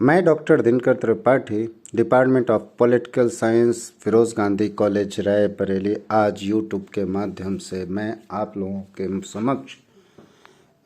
मैं doctor Dinkar Tripathi, department of political science, Firoz Gandhi college Rae Bareli. आज YouTube के माध्यम से मैं आप लोगों के समक्ष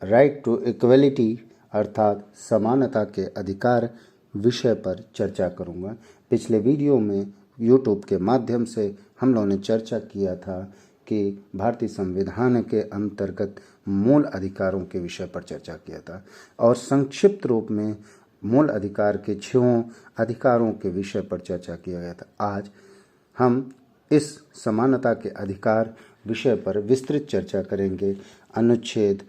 राइट टू इक्वलिटी अर्थात समानता के अधिकार विषय पर चर्चा करूंगा। पिछले वीडियो में यूट्यूब के माध्यम से हम लोगों ने चर्चा किया था कि भारतीय संविधान के अंतर्गत मूल अधिकारों के विषय पर चर्चा किया था और संक्षिप्त रूप में मूल अधिकार के 6 अधिकारों के विषय पर चर्चा किया गया था। आज हम इस समानता के अधिकार विषय पर विस्तृत चर्चा करेंगे। अनुच्छेद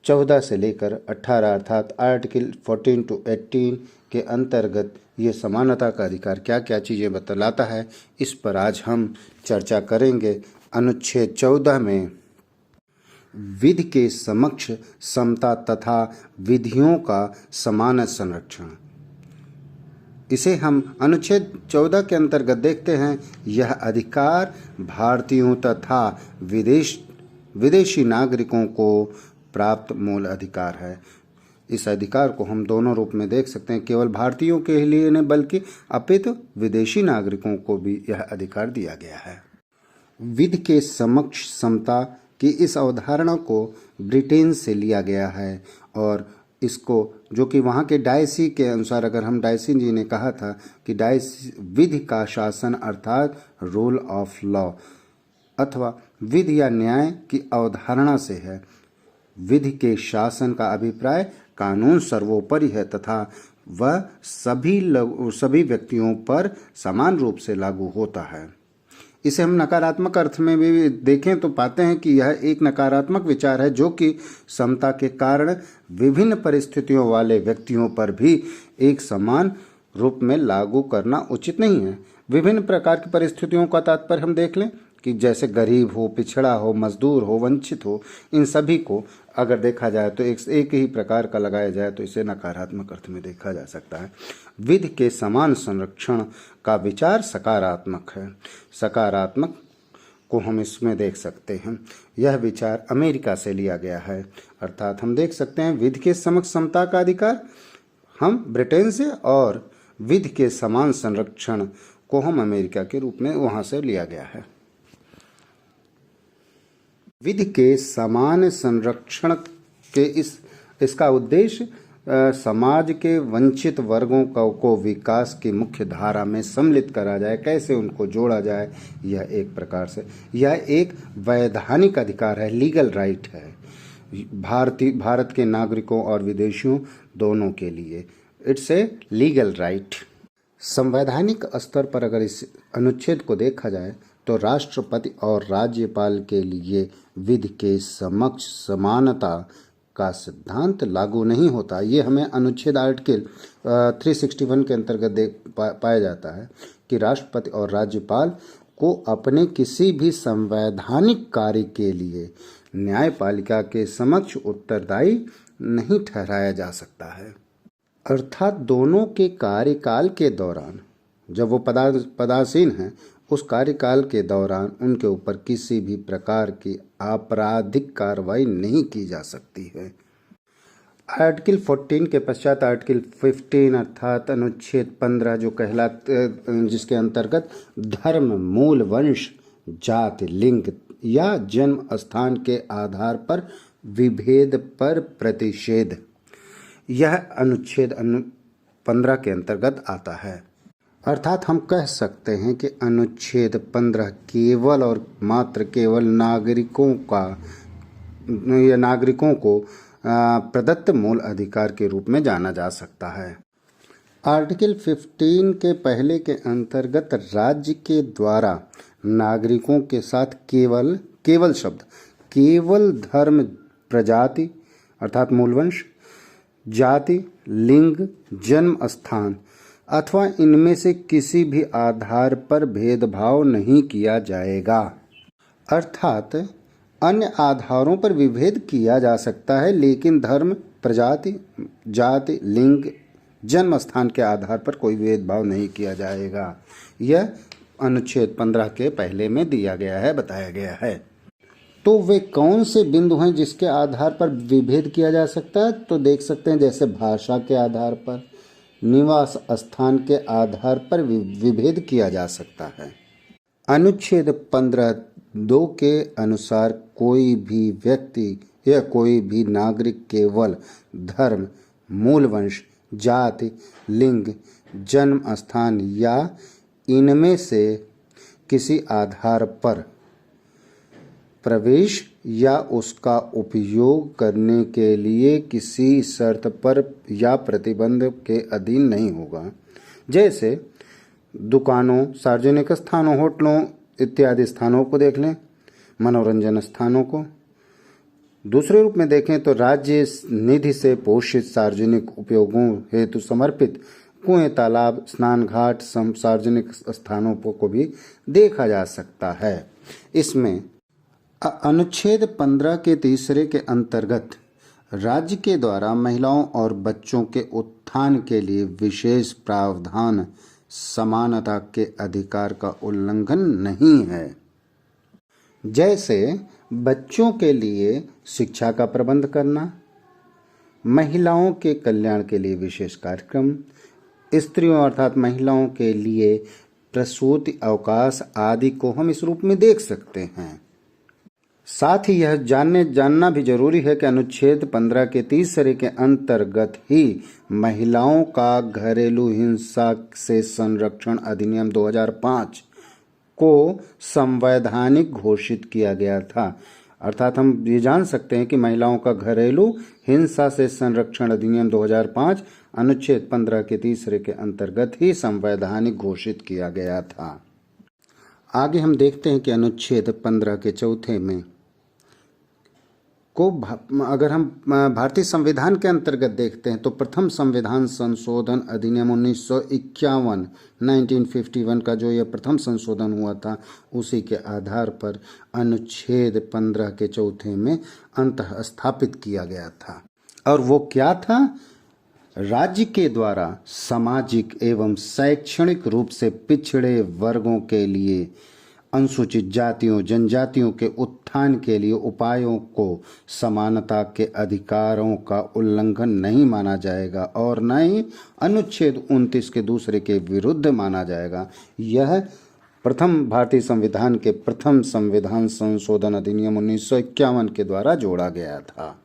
14 से लेकर 18 अर्थात आर्टिकल 14 to 18 के अंतर्गत ये समानता का अधिकार क्या क्या चीज़ें बतलाता है, इस पर आज हम चर्चा करेंगे। अनुच्छेद 14 में विधि के समक्ष समता तथा विधियों का समान संरक्षण, इसे हम अनुच्छेद 14 के अंतर्गत देखते हैं। यह अधिकार भारतीयों तथा विदेशी नागरिकों को प्राप्त मूल अधिकार है। इस अधिकार को हम दोनों रूप में देख सकते हैं, केवल भारतीयों के लिए नहीं बल्कि अपितु विदेशी नागरिकों को भी यह अधिकार दिया गया है। विधि के समक्ष समता की इस अवधारणा को ब्रिटेन से लिया गया है और इसको जो कि वहाँ के डायसी के अनुसार, अगर हम डायसी जी ने कहा था कि डायसी विधि का शासन अर्थात रूल ऑफ लॉ अथवा विधि या न्याय की अवधारणा से है। विधि के शासन का अभिप्राय कानून सर्वोपरि है तथा वह सभी व्यक्तियों पर समान रूप से लागू होता है। इसे हम नकारात्मक अर्थ में भी देखें तो पाते हैं कि यह एक नकारात्मक विचार है जो कि समता के कारण विभिन्न परिस्थितियों वाले व्यक्तियों पर भी एक समान रूप में लागू करना उचित नहीं है। विभिन्न प्रकार की परिस्थितियों का तात्पर्य हम देख लें कि जैसे गरीब हो, पिछड़ा हो, मजदूर हो, वंचित हो, इन सभी को अगर देखा जाए तो एक ही प्रकार का लगाया जाए तो इसे नकारात्मक अर्थ में देखा जा सकता है। विधि के समान संरक्षण का विचार सकारात्मक है। सकारात्मक को हम इसमें देख सकते हैं। यह विचार अमेरिका से लिया गया है, अर्थात हम देख सकते हैं विधि के समक्ष समता का अधिकार हम ब्रिटेन से और विधि के समान संरक्षण को हम अमेरिका के रूप में वहाँ से लिया गया है। विधि के समान संरक्षण के इसका उद्देश्य समाज के वंचित वर्गों को विकास की मुख्य धारा में सम्मिलित करा जाए, कैसे उनको जोड़ा जाए। यह एक प्रकार से यह एक वैधानिक अधिकार है, लीगल राइट है भारत के नागरिकों और विदेशियों दोनों के लिए। It's a legal right. संवैधानिक स्तर पर अगर इस अनुच्छेद को देखा जाए तो राष्ट्रपति और राज्यपाल के लिए विधि के समक्ष समानता का सिद्धांत लागू नहीं होता। ये हमें अनुच्छेद आर्टिकल 361 के अंतर्गत पाया जाता है कि राष्ट्रपति और राज्यपाल को अपने किसी भी संवैधानिक कार्य के लिए न्यायपालिका के समक्ष उत्तरदायी नहीं ठहराया जा सकता है। अर्थात दोनों के कार्यकाल के दौरान जब वो पदासीन हैं, उस कार्यकाल के दौरान उनके ऊपर किसी भी प्रकार की आपराधिक कार्रवाई नहीं की जा सकती है। आर्टिकल 14 के पश्चात आर्टिकल 15 अर्थात अनुच्छेद 15 जो जिसके अंतर्गत धर्म, मूल, वंश, जाति, लिंग या जन्म स्थान के आधार पर विभेद पर प्रतिषेध, यह अनुच्छेद 15 के अंतर्गत आता है। अर्थात हम कह सकते हैं कि अनुच्छेद 15 केवल और मात्र केवल नागरिकों को प्रदत्त मूल अधिकार के रूप में जाना जा सकता है। आर्टिकल 15 के पहले के अंतर्गत राज्य के द्वारा नागरिकों के साथ केवल शब्द केवल धर्म, प्रजाति अर्थात मूलवंश, जाति, लिंग, जन्म स्थान अथवा इनमें से किसी भी आधार पर भेदभाव नहीं किया जाएगा। अर्थात अन्य आधारों पर विभेद किया जा सकता है लेकिन धर्म, प्रजाति, जाति, लिंग, जन्म स्थान के आधार पर कोई भेदभाव नहीं किया जाएगा। यह अनुच्छेद 15 के पहले में दिया गया है, बताया गया है। तो वे कौन से बिंदु हैं जिसके आधार पर विभेद किया जा सकता है? तो देख सकते हैं जैसे भाषा के आधार पर, निवास स्थान के आधार पर विभेद किया जा सकता है। अनुच्छेद 15(2) के अनुसार कोई भी व्यक्ति या कोई भी नागरिक केवल धर्म, मूल वंश, जाति, लिंग, जन्म स्थान या इनमें से किसी आधार पर प्रवेश या उसका उपयोग करने के लिए किसी शर्त पर या प्रतिबंध के अधीन नहीं होगा। जैसे दुकानों, सार्वजनिक स्थानों, होटलों इत्यादि स्थानों को देख लें, मनोरंजन स्थानों को। दूसरे रूप में देखें तो राज्य निधि से पोषित सार्वजनिक उपयोगों हेतु समर्पित कुएं, तालाब, स्नान घाट, सार्वजनिक स्थानों को भी देखा जा सकता है। इसमें अनुच्छेद 15 के तीसरे के अंतर्गत राज्य के द्वारा महिलाओं और बच्चों के उत्थान के लिए विशेष प्रावधान समानता के अधिकार का उल्लंघन नहीं है। जैसे बच्चों के लिए शिक्षा का प्रबंध करना, महिलाओं के कल्याण के लिए विशेष कार्यक्रम, स्त्रियों अर्थात महिलाओं के लिए प्रसूति अवकाश आदि को हम इस रूप में देख सकते हैं। साथ ही यह जानना भी जरूरी है कि अनुच्छेद 15 के तीसरे के अंतर्गत ही महिलाओं का घरेलू हिंसा से संरक्षण अधिनियम 2005 को संवैधानिक घोषित किया गया था। अर्थात हम ये जान सकते हैं कि महिलाओं का घरेलू हिंसा से संरक्षण अधिनियम 2005 अनुच्छेद 15 के तीसरे के अंतर्गत ही संवैधानिक घोषित किया गया था। आगे हम देखते हैं कि अनुच्छेद 15 के चौथे में को अगर हम भारतीय संविधान के अंतर्गत देखते हैं तो प्रथम संविधान संशोधन अधिनियम 1951 का जो यह प्रथम संशोधन हुआ था, उसी के आधार पर अनुच्छेद 15 के चौथे में अंतः स्थापित किया गया था। और वो क्या था? राज्य के द्वारा सामाजिक एवं शैक्षणिक रूप से पिछड़े वर्गों के लिए अनुसूचित जातियों, जनजातियों के उत्थान के लिए उपायों को समानता के अधिकारों का उल्लंघन नहीं माना जाएगा और न ही अनुच्छेद 29 के दूसरे के विरुद्ध माना जाएगा। यह प्रथम भारतीय संविधान के प्रथम संविधान संशोधन अधिनियम 1951 के द्वारा जोड़ा गया था।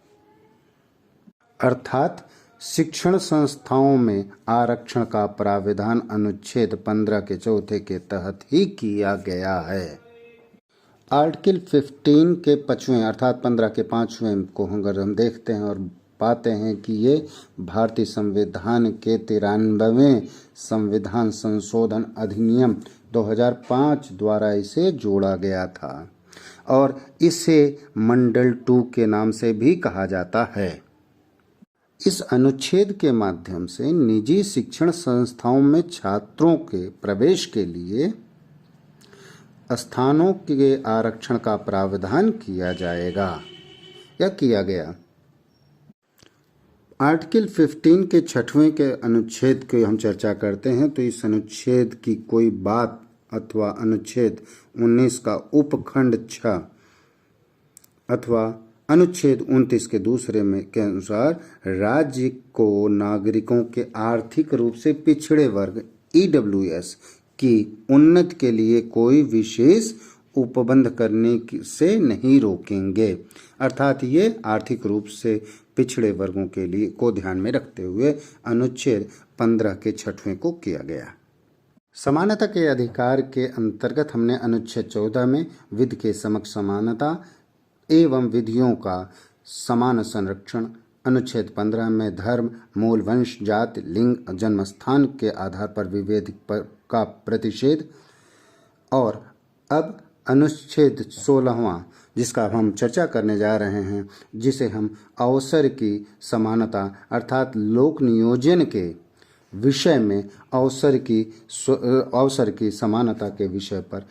अर्थात शिक्षण संस्थाओं में आरक्षण का प्रावधान अनुच्छेद 15 के चौथे के तहत ही किया गया है। आर्टिकल 15 के 5वें अर्थात 15 के 5वें को अगर हम देखते हैं और पाते हैं कि ये भारतीय संविधान के 93वें संविधान संशोधन अधिनियम 2005 द्वारा इसे जोड़ा गया था और इसे मंडल 2 के नाम से भी कहा जाता है। इस अनुच्छेद के माध्यम से निजी शिक्षण संस्थाओं में छात्रों के प्रवेश के लिए स्थानों के आरक्षण का प्रावधान किया जाएगा या किया गया। आर्टिकल 15 के 6वें के अनुच्छेद की हम चर्चा करते हैं तो इस अनुच्छेद की कोई बात अथवा अनुच्छेद 19 का उपखंड 6 अथवा अनुच्छेद 29 के दूसरे में के अनुसार राज्य को नागरिकों के आर्थिक रूप से पिछड़े वर्ग EWS की उन्नति के लिए कोई विशेष उपबंध करने से नहीं रोकेंगे। अर्थात ये आर्थिक रूप से पिछड़े वर्गों के लिए को ध्यान में रखते हुए अनुच्छेद 15 के 6वें को किया गया। समानता के अधिकार के अंतर्गत हमने अनुच्छेद 14 में विधि के समक्ष समानता एवं विधियों का समान संरक्षण, अनुच्छेद 15 में धर्म, मूल वंश, जाति, लिंग, जन्म स्थान के आधार पर विभेद का प्रतिषेध और अब अनुच्छेद 16वां जिसका हम चर्चा करने जा रहे हैं, जिसे हम अवसर की समानता अर्थात लोक नियोजन के विषय में अवसर की समानता के विषय पर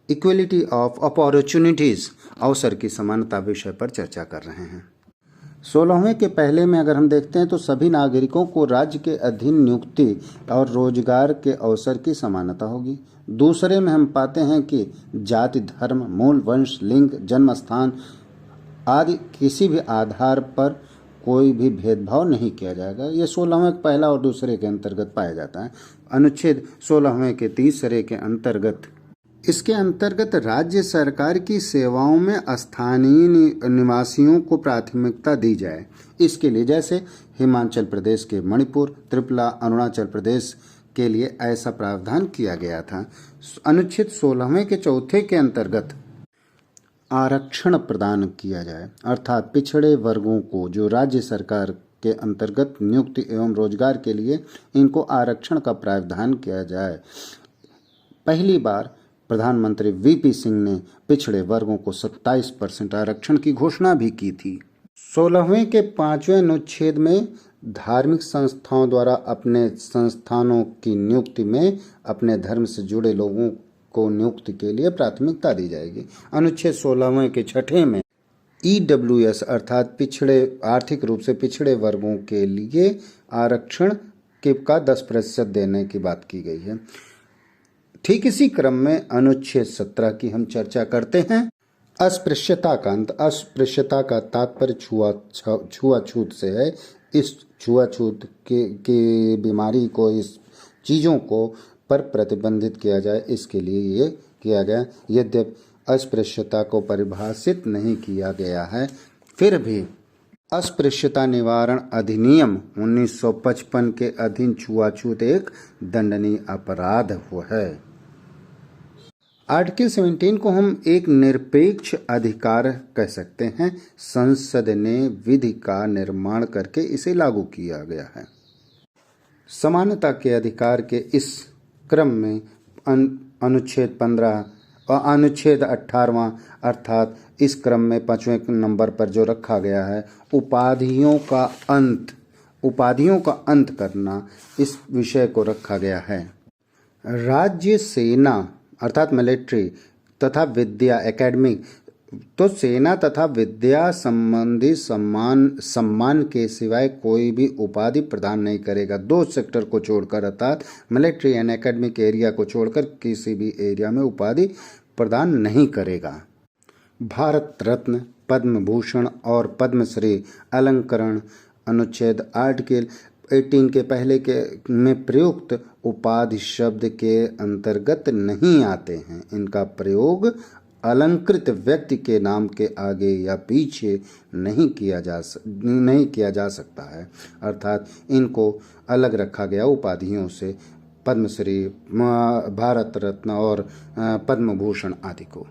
इक्वलिटी ऑफ अपॉर्चुनिटीज अवसर की समानता विषय पर चर्चा कर रहे हैं। 16वें के पहले में अगर हम देखते हैं तो सभी नागरिकों को राज्य के अधीन नियुक्ति और रोजगार के अवसर की समानता होगी। दूसरे में हम पाते हैं कि जाति, धर्म, मूल वंश, लिंग, जन्म स्थान आदि किसी भी आधार पर कोई भी भेदभाव नहीं किया जाएगा। ये 16वें के पहला और दूसरे के अंतर्गत पाया जाता है। अनुच्छेद 16वें के तीसरे के अंतर्गत इसके अंतर्गत राज्य सरकार की सेवाओं में स्थानीय निवासियों को प्राथमिकता दी जाए। इसके लिए जैसे हिमाचल प्रदेश के मणिपुर, त्रिपुरा, अरुणाचल प्रदेश के लिए ऐसा प्रावधान किया गया था। अनुच्छेद 16वें के चौथे के अंतर्गत आरक्षण प्रदान किया जाए, अर्थात पिछड़े वर्गों को जो राज्य सरकार के अंतर्गत नियुक्ति एवं रोजगार के लिए इनको आरक्षण का प्रावधान किया जाए। पहली बार प्रधानमंत्री वीपी सिंह ने पिछड़े वर्गों को 27% आरक्षण की घोषणा भी की थी। 16वें के 5वें अनुच्छेद में धार्मिक संस्थाओं द्वारा अपने संस्थानों की नियुक्ति में अपने धर्म से जुड़े लोगों को नियुक्ति के लिए प्राथमिकता दी जाएगी। अनुच्छेद 16वें के छठे में ईडब्ल्यूएस अर्थात आर्थिक रूप से पिछड़े वर्गों के लिए आरक्षण का 10% देने की बात की गई है। ठीक इसी क्रम में अनुच्छेद 17 की हम चर्चा करते हैं। अस्पृश्यता का अंत। अस्पृश्यता का तात्पर्य छुआछूत से है। इस छुआछूत की बीमारी को, इस चीज़ों को पर प्रतिबंधित किया जाए, इसके लिए ये किया गया। यद्यपि अस्पृश्यता को परिभाषित नहीं किया गया है, फिर भी अस्पृश्यता निवारण अधिनियम 1955 के अधीन छुआछूत एक दंडनीय अपराध है। आर्टिकल 17 को हम एक निरपेक्ष अधिकार कह सकते हैं। संसद ने विधि का निर्माण करके इसे लागू किया गया है। समानता के अधिकार के इस क्रम में अनुच्छेद 15 और अनुच्छेद 18वां अर्थात इस क्रम में 5वें नंबर पर जो रखा गया है, उपाधियों का अंत करना, इस विषय को रखा गया है। राज्य सेना अर्थात मिलिट्री तथा विद्या एकेडमिक, तो सेना तथा विद्या संबंधी सम्मान के सिवाय कोई भी उपाधि प्रदान नहीं करेगा। 2 सेक्टर को छोड़कर अर्थात मिलिट्री एंड एकेडमिक एरिया को छोड़कर किसी भी एरिया में उपाधि प्रदान नहीं करेगा। भारत रत्न, पद्म भूषण और पद्मश्री अलंकरण अनुच्छेद आर्टिकल 18 के पहले के में प्रयुक्त उपाधि शब्द के अंतर्गत नहीं आते हैं। इनका प्रयोग अलंकृत व्यक्ति के नाम के आगे या पीछे नहीं किया जा सकता है, अर्थात इनको अलग रखा गया उपाधियों से, पद्मश्री, भारत रत्न और पद्म भूषण आदि को।